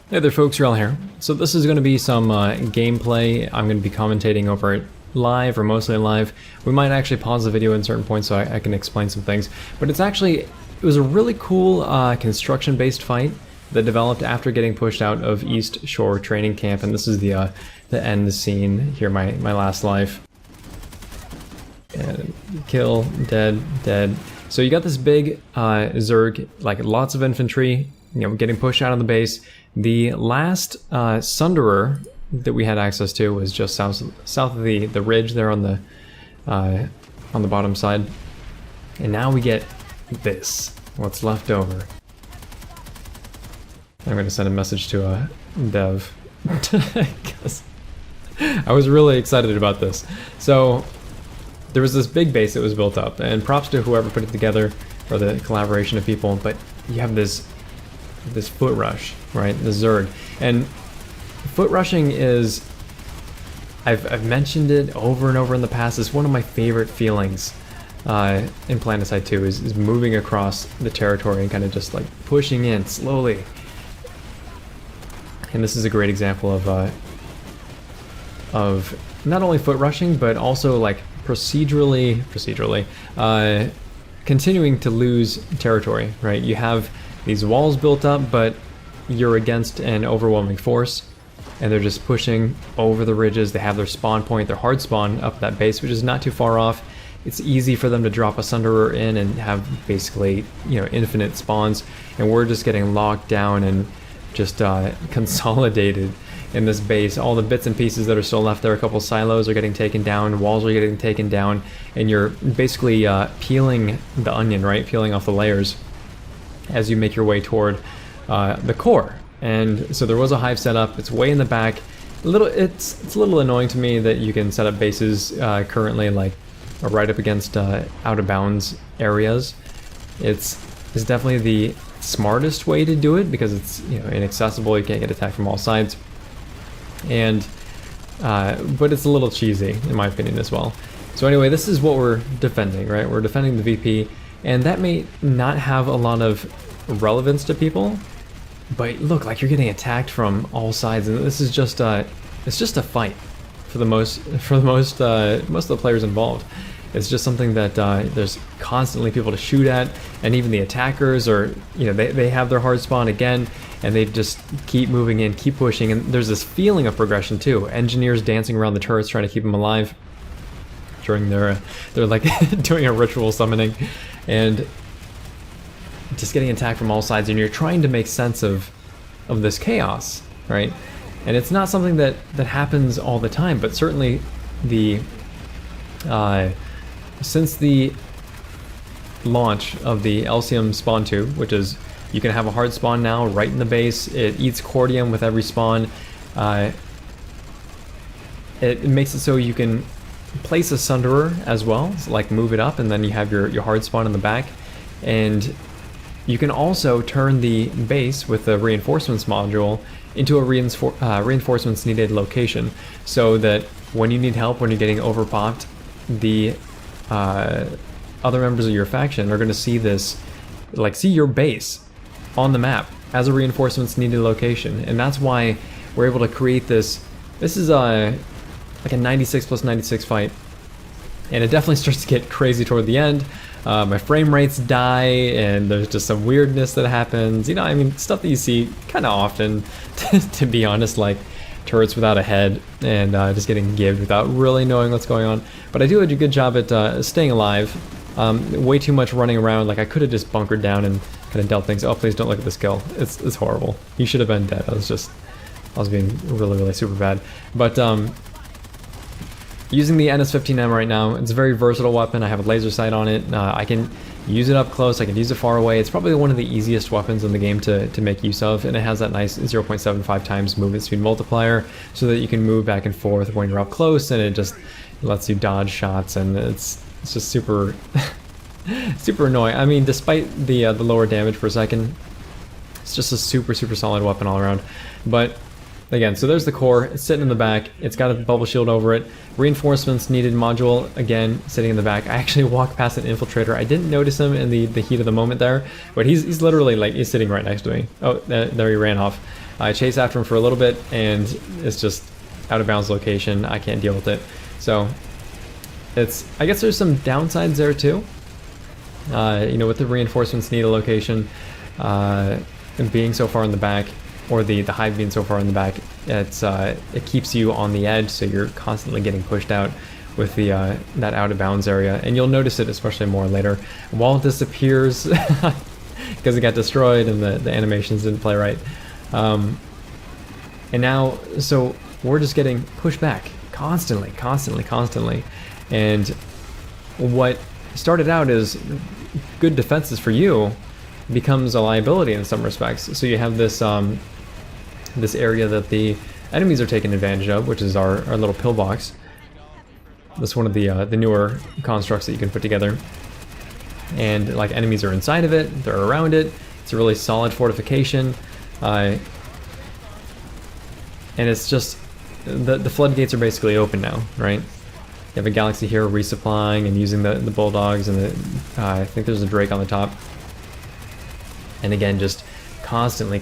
Hey there folks, Wrel here. So this is going to be some gameplay. I'm going to be commentating over it live or mostly live. We might actually pause the video at certain points so I can explain some things. But it was a really cool construction based fight that developed after getting pushed out of East Shore training camp, and this is the end scene here, my last life. And kill, dead, dead. So you got this big Zerg, like lots of infantry, getting pushed out of the base. The last Sunderer that we had access to was just south of the ridge there on the bottom side, and now we get this, what's left over. I'm going to send a message to a dev because I was really excited about this. So there was this big base that was built up, and props to whoever put it together or the collaboration of people, but you have this foot rush, right? The Zerg. And foot rushing is, I've mentioned it over and over in the past, it's one of my favorite feelings in PlanetSide 2 is moving across the territory and kind of just like pushing in slowly. And this is a great example of not only foot rushing, but also like procedurally continuing to lose territory, right? You have these walls built up, but you're against an overwhelming force, and they're just pushing over the ridges. They have their spawn point, their hard spawn up that base, which is not too far off. It's easy for them to drop a Sunderer in and have basically, infinite spawns, and we're just getting locked down and just consolidated in this base. All the bits and pieces that are still left there, a couple silos are getting taken down, walls are getting taken down, and you're basically peeling the onion, right? Peeling off the layers as you make your way toward the core. And so there was a hive set up. It's way in the back. It's a little annoying to me that you can set up bases currently like right up against out of bounds areas. It's definitely the smartest way to do it because it's inaccessible. You can't get attacked from all sides. And but it's a little cheesy in my opinion as well. So anyway, this is what we're defending, right? We're defending the VP. And that may not have a lot of relevance to people, but look, like you're getting attacked from all sides, and this is just it's just a fight for most of the players involved. It's just something that there's constantly people to shoot at, and even the attackers are, they have their hard spawn again, and they just keep moving in, keep pushing, and there's this feeling of progression too. Engineers dancing around the turrets trying to keep them alive during they're like doing a ritual summoning, and just getting attacked from all sides, and you're trying to make sense of this chaos, right? And it's not something that happens all the time, but certainly the since the launch of the Elysium spawn tube, which is you can have a hard spawn now right in the base. It eats cordium with every spawn. It makes it so you can place a Sunderer as well, so like move it up, and then you have your hard spawn in the back. And you can also turn the base with the reinforcements module into a reinforcements needed location, so that when you need help, when you're getting overpopped, the other members of your faction are going to see this, like see your base on the map as a reinforcements needed location. And that's why we're able to create this. This is like a 96 plus 96 fight, and it definitely starts to get crazy toward the end. My frame rates die, and there's just some weirdness that happens. I mean, stuff that you see kind of often, to be honest, like turrets without a head and just getting gibbed without really knowing what's going on. But I do a good job at staying alive. Way too much running around. Like I could have just bunkered down and kind of dealt things. Oh, please don't look at this kill. It's horrible. You should have been dead. I was being really super bad. But using the NS-15M right now, it's a very versatile weapon. I have a laser sight on it. I can use it up close, I can use it far away. It's probably one of the easiest weapons in the game to make use of, and it has that nice 0.75 times movement speed multiplier, so that you can move back and forth when you're up close, and it just lets you dodge shots, and it's just super super annoying. I mean, despite the lower damage per second, it's just a super solid weapon all around. But again, so there's the core. It's sitting in the back. It's got a bubble shield over it. Reinforcements needed module, again, sitting in the back. I actually walked past an infiltrator. I didn't notice him in the heat of the moment there, but he's literally like, he's sitting right next to me. Oh, there he ran off. I chased after him for a little bit, and it's just out of bounds location. I can't deal with it. So I guess there's some downsides there too. You know, with the reinforcements needed location, and being so far in the back, or the hive being so far in the back, it keeps you on the edge, so you're constantly getting pushed out with the that out of bounds area, and you'll notice it especially more later. Wall disappears because it got destroyed and the animations didn't play right, and now so we're just getting pushed back constantly, and what started out as good defenses for you becomes a liability in some respects. So you have this this area that the enemies are taking advantage of, which is our little pillbox. This one of the newer constructs that you can put together, and like enemies are inside of it, they're around it. It's a really solid fortification, and it's just the floodgates are basically open now, right? You have a galaxy here resupplying and using the bulldogs, and I think there's a Drake on the top. And again, just constantly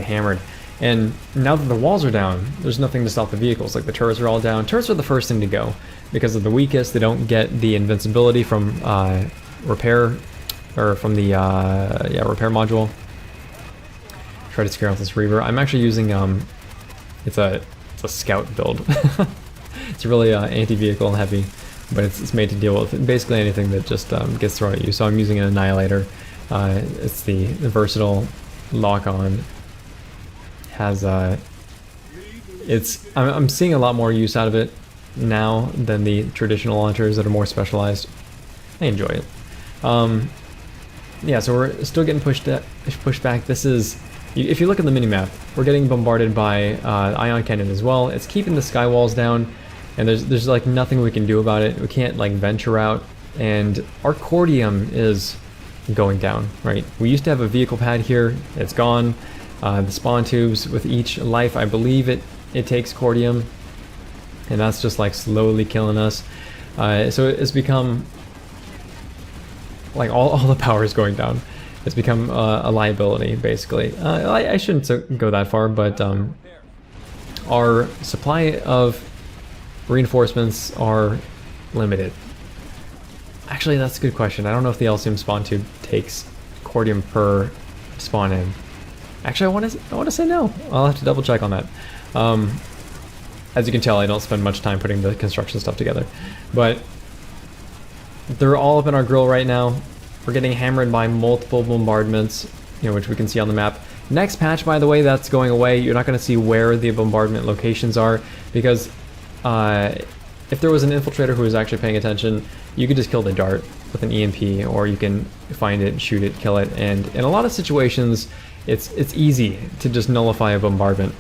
hammered. And now that the walls are down, there's nothing to stop the vehicles. Like the turrets are all down. Turrets are the first thing to go because of the weakest. They don't get the invincibility from repair, or from the repair module. Try to scare off this Reaver. I'm actually using it's a scout build. It's really anti-vehicle heavy, but it's made to deal with basically anything that just gets thrown at you. So I'm using an Annihilator. It's the versatile lock-on. Has I'm seeing a lot more use out of it now than the traditional launchers that are more specialized. I enjoy it. Yeah, so we're still getting pushed back. This is, if you look at the minimap, we're getting bombarded by ion cannon as well. It's keeping the sky walls down, and there's like nothing we can do about it. We can't like venture out, and our cordium is going down, right? We used to have a vehicle pad here. It's gone. The spawn tubes with each life, I believe it takes cordium, and that's just like slowly killing us. So it's become like all the power is going down. It's become a liability basically. I shouldn't go that far, but our supply of reinforcements are limited. Actually, that's a good question. I don't know if the Elysium spawn tube takes cordium per spawn in. Actually, I want to say no. I'll have to double check on that. As you can tell, I don't spend much time putting the construction stuff together, but they're all up in our grill right now. We're getting hammered by multiple bombardments, which we can see on the map. Next patch, by the way, that's going away. You're not going to see where the bombardment locations are, because if there was an infiltrator who was actually paying attention, you could just kill the dart with an EMP, or you can find it, shoot it, kill it, and in a lot of situations, it's easy to just nullify a bombardment.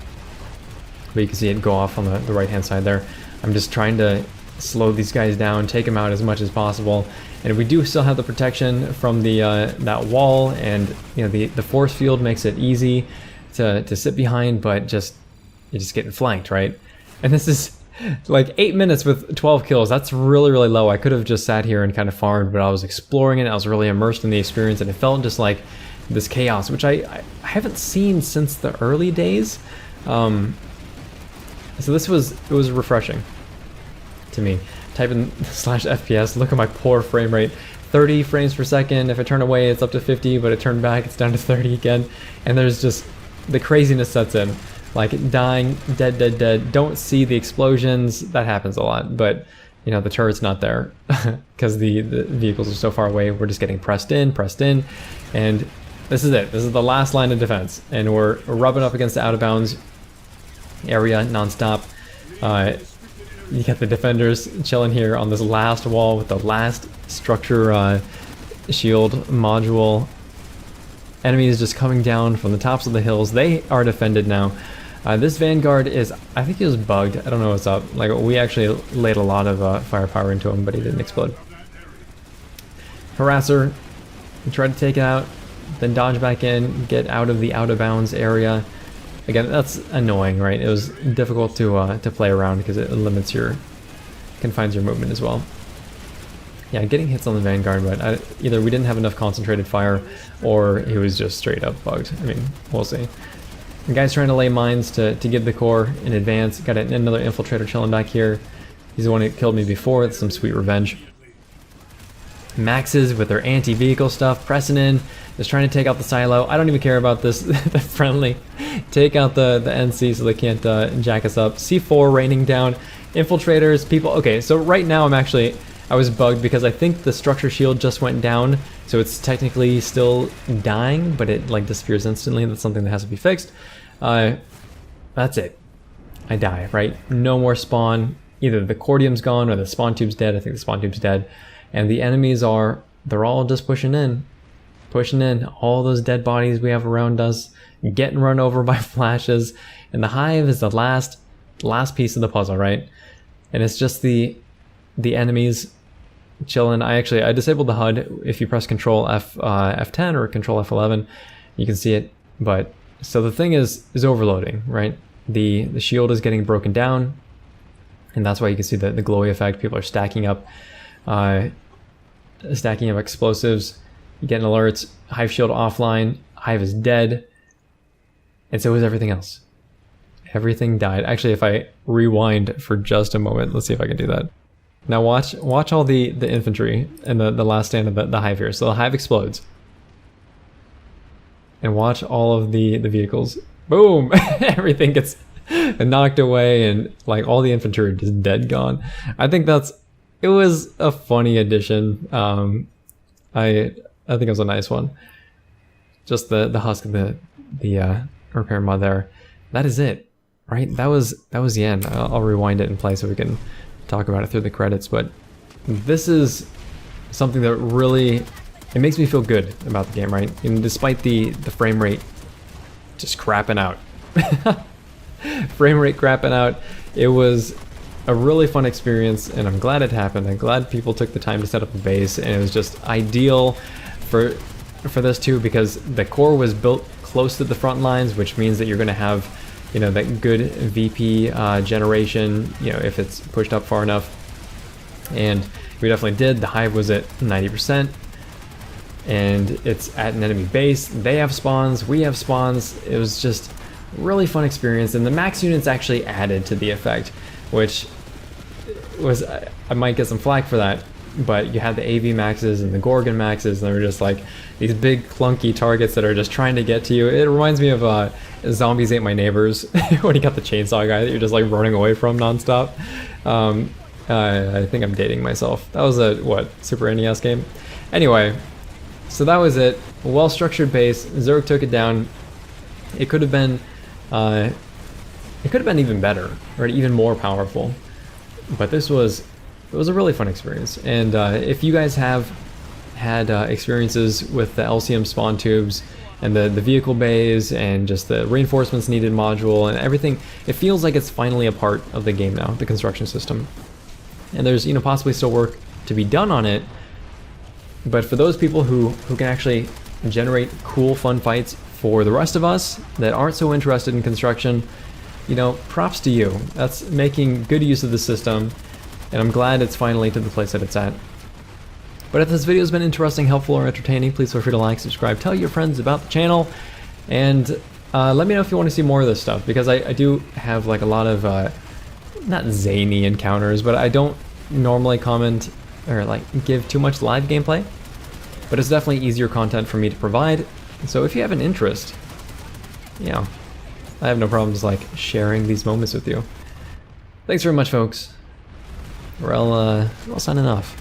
But you can see it go off on the right-hand side there. I'm just trying to slow these guys down, take them out as much as possible. And we do still have the protection from the that wall, and the force field makes it easy to sit behind, but you're just getting flanked, right? And this is like 8 minutes with 12 kills. That's really, really low. I could have just sat here and kind of farmed, but I was exploring it. I was really immersed in the experience, and it felt just like this chaos, which I haven't seen since the early days. So it was refreshing to me. Type in /FPS, look at my poor frame rate. 30 frames per second. If I turn away, it's up to 50, but I turn back, it's down to 30 again. And there's just, the craziness sets in. Like dying, dead, don't see the explosions. That happens a lot, but the turret's not there because the vehicles are so far away. We're just getting pressed in, and this is it. This is the last line of defense, and we're rubbing up against the out of bounds area nonstop. You got the defenders chilling here on this last wall with the last structure shield module. Enemies just coming down from the tops of the hills. They are defended now. This Vanguard is, I think he was bugged. I don't know what's up. Like, we actually laid a lot of firepower into him, but he didn't explode. Harasser, we tried to take it out, then dodge back in, get out of the out of bounds area. Again, that's annoying, right? It was difficult to play around because it limits confines your movement as well. Yeah, getting hits on the Vanguard, but either we didn't have enough concentrated fire, or he was just straight up bugged. I mean, we'll see. The guy's trying to lay mines to give the core in advance. Got another infiltrator chilling back here. He's the one who killed me before. It's some sweet revenge. Maxes with their anti-vehicle stuff, pressing in, just trying to take out the silo. I don't even care about this. The friendly. Take out the NC so they can't jack us up. C4 raining down. Infiltrators, people. Okay, so right now I was bugged because I think the structure shield just went down, so it's technically still dying, but it like disappears instantly. That's something that has to be fixed. That's it. I die, right? No more spawn. Either the cordium's gone or the spawn tube's dead. I think the spawn tube's dead. And the enemies they're all just pushing in. Pushing in. All those dead bodies we have around us, getting run over by flashes. And the hive is the last piece of the puzzle, right? And it's just the enemies chilling. I disabled the HUD. If you press Control F10 or Control F11, you can see it. But so the thing is overloading, right? The shield is getting broken down, and that's why you can see the glowy effect. People are stacking up explosives, getting alerts. Hive shield offline. Hive is dead, and so is everything else. Everything died. Actually, if I rewind for just a moment, let's see if I can do that. Now watch all the infantry and the last stand of the hive here. So the hive explodes. And watch all of the vehicles. Boom! Everything gets knocked away, and like all the infantry are just dead gone. I think it was a funny addition. I think it was a nice one. Just the husk of the repair mod there. That is it. Right? That was the end. I'll rewind it and play so we can talk about it through the credits, but this is something that really, it makes me feel good about the game, right? And despite the frame rate just crapping out. Frame rate crapping out. It was a really fun experience, and I'm glad it happened. I'm glad people took the time to set up a base, and it was just ideal for this too, because the core was built close to the front lines, which means that you're going to have, you know, that good VP generation, you know, if it's pushed up far enough. And we definitely did. The hive was at 90%, and it's at an enemy base. They have spawns, we have spawns. It was just a really fun experience, and the max units actually added to the effect, which was, I might get some flack for that, but you had the AV maxes and the Gorgon maxes, and they were just like these big clunky targets that are just trying to get to you. It reminds me of Zombies Ate My Neighbors, when you got the chainsaw guy that you're just like running away from nonstop. I think I'm dating myself. That was a, Super NES game? Anyway, so that was it. Well-structured base. Zerg took it down. It could have been even better, or even more powerful. But it was a really fun experience. And if you guys have had experiences with the Elysium spawn tubes and the vehicle bays and just the reinforcements needed module and everything, it feels like it's finally a part of the game now, the construction system. And there's, you know, possibly still work to be done on it, but for those people who can actually generate cool, fun fights for the rest of us that aren't so interested in construction, you know, props to you. That's making good use of the system, and I'm glad it's finally to the place that it's at. But if this video has been interesting, helpful, or entertaining, please feel free to like, subscribe, tell your friends about the channel, and let me know if you want to see more of this stuff, because I do have like a lot of not zany encounters, but I don't normally comment or like give too much live gameplay, but it's definitely easier content for me to provide. So if you have an interest, you know, I have no problems like sharing these moments with you. Thanks very much, folks. Wrel signing off.